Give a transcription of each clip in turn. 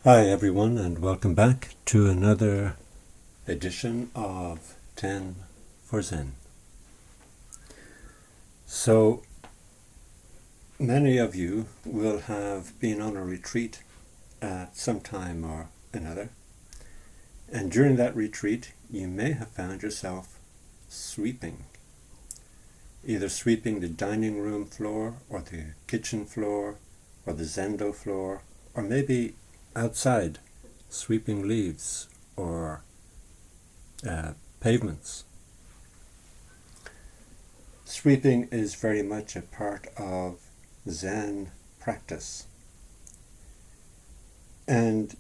Hi everyone, and welcome back to another edition of 10 for Zen. So many of you will have been on a retreat at some time or another, and during that retreat you may have found yourself sweeping, either sweeping the dining room floor or the kitchen floor or the Zendo floor, or maybe outside, sweeping leaves or pavements. Sweeping is very much a part of Zen practice. And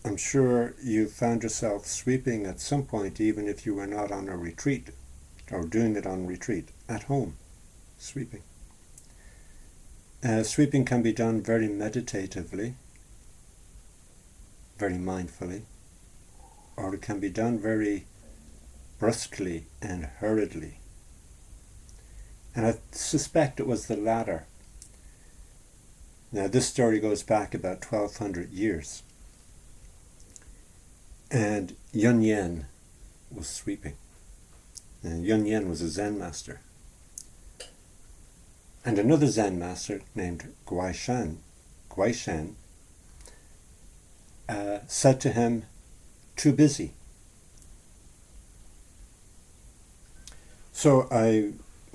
I'm sure you found yourself sweeping at some point, even if you were not on a retreat or doing it on retreat, at home, sweeping. Sweeping can be done very meditatively, very mindfully, or it can be done very brusquely and hurriedly. And I suspect it was the latter. Now this story goes back about 1200 years, and Yun Yen was sweeping. And Yun Yen was a Zen master. And another Zen master named Guaishan said to him, "Too busy." So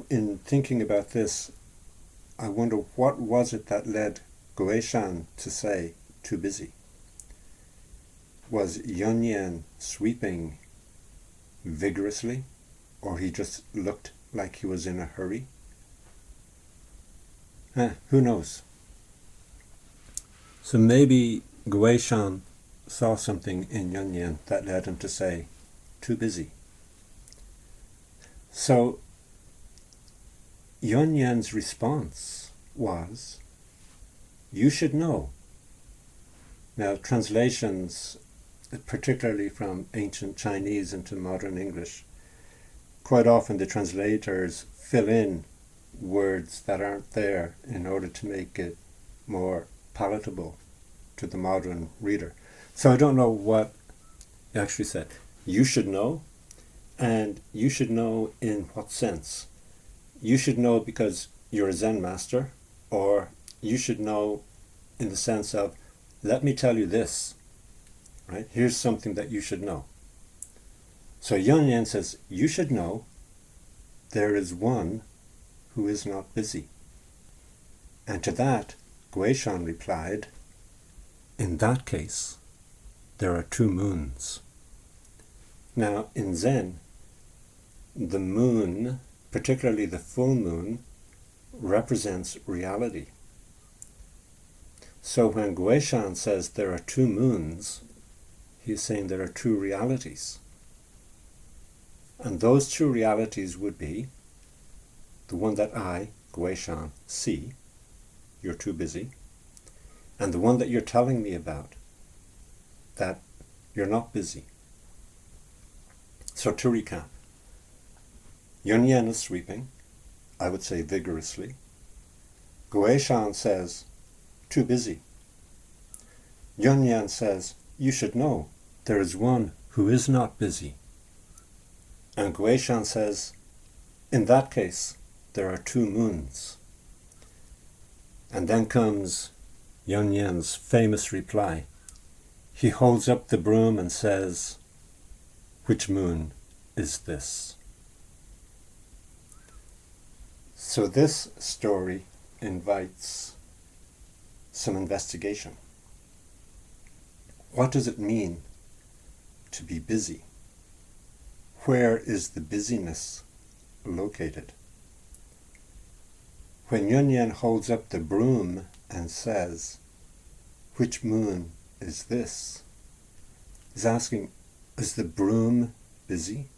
in thinking about this, I wonder what was it that led Guaishan to say, "too busy"? Was Yun Yen sweeping vigorously, or he just looked like he was in a hurry? Who knows? So maybe Guaishan saw something in Yun Yen that led him to say, "too busy." So Yun Yen's response was, "You should know." Now translations, particularly from ancient Chinese into modern English, quite often the translators fill in words that aren't there in order to make it more palatable to the modern reader. So I don't know what he actually said. You should know, and you should know in what sense? You should know because you're a Zen master, or you should know in the sense of, let me tell you this, right? Here's something that you should know. So Yun Yen says, you should know there is one who is not busy. And to that, Guaishan replied, in that case, there are two moons. Now, in Zen, the moon, particularly the full moon, represents reality. So when Guaishan says there are two moons, he's saying there are two realities. And those two realities would be the one that I, Guaishan, see, you're too busy, and the one that you're telling me about, that you're not busy. So to recap, Yun Yen is sweeping, I would say vigorously. Guaishan says, too busy. Yun Yen says, you should know, there is one who is not busy. And Guaishan says, in that case, there are two moons. And then comes Yun Yen's famous reply. He holds up the broom and says, which moon is this? So this story invites some investigation. What does it mean to be busy? Where is the busyness located? When Yun Yen holds up the broom and says, which moon is this? He's asking, is the broom busy?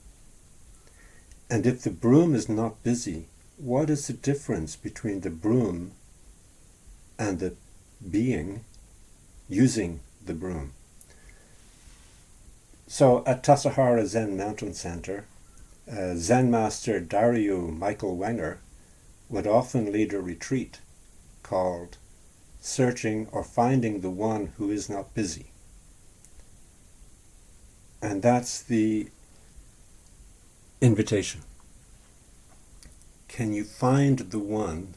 And if the broom is not busy, what is the difference between the broom and the being using the broom? So at Tassajara Zen Mountain Center, Zen Master Dairyu Michael Wenger would often lead a retreat called Searching or Finding the One Who Is Not Busy. And that's the invitation. Can you find the one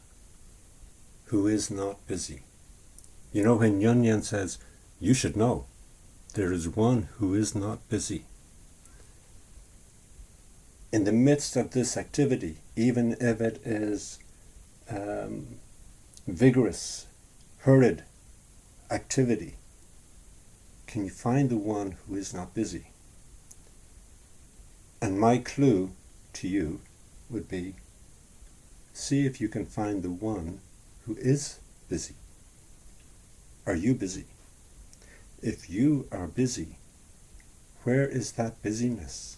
who is not busy? You know, when Yunyan says, you should know, there is one who is not busy. In the midst of this activity, even if it is vigorous, hurried activity, can you find the one who is not busy? And my clue to you would be, see if you can find the one who is busy. Are you busy? If you are busy, where is that busyness?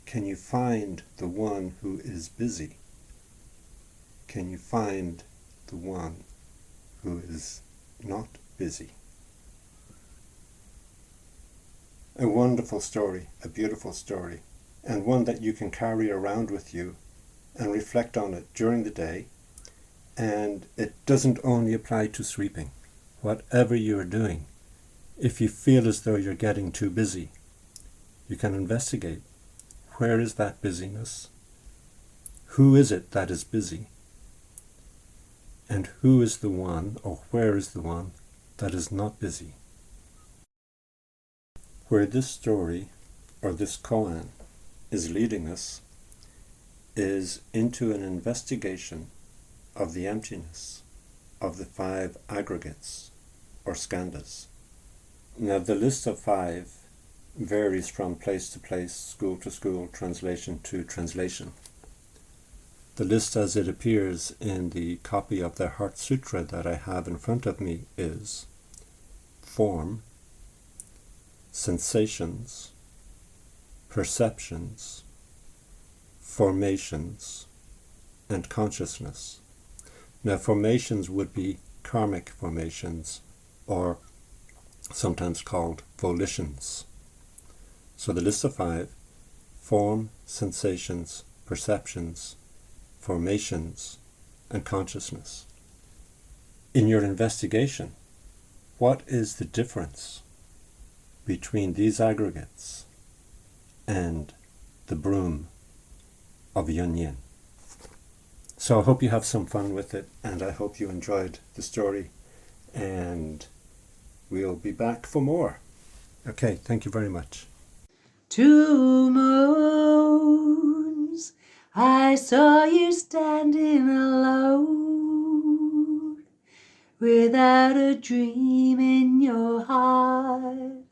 Can you find the one who is busy? Can you find the one who is not busy? A wonderful story, a beautiful story, and one that you can carry around with you and reflect on it during the day. And it doesn't only apply to sweeping. Whatever you're doing, if you feel as though you're getting too busy, you can investigate. Where is that busyness? Who is it that is busy? And who is the one, or where is the one, that is not busy? Where this story, or this koan, is leading us is into an investigation of the emptiness of the 5 aggregates, or skandhas. Now, the list of 5 varies from place to place, school to school, translation to translation. The list as it appears in the copy of the Heart Sutra that I have in front of me is form, sensations, perceptions, formations, and consciousness. Now, formations would be karmic formations, or sometimes called volitions. So the list of 5, form, sensations, perceptions, formations, and consciousness. In your investigation, what is the difference between these aggregates and the broom of Yunyan? So I hope you have some fun with it, and I hope you enjoyed the story, and we'll be back for more. Okay, thank you very much. 2 moons, I saw you standing alone, without a dream in your heart,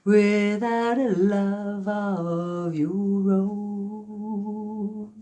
without a love of your own.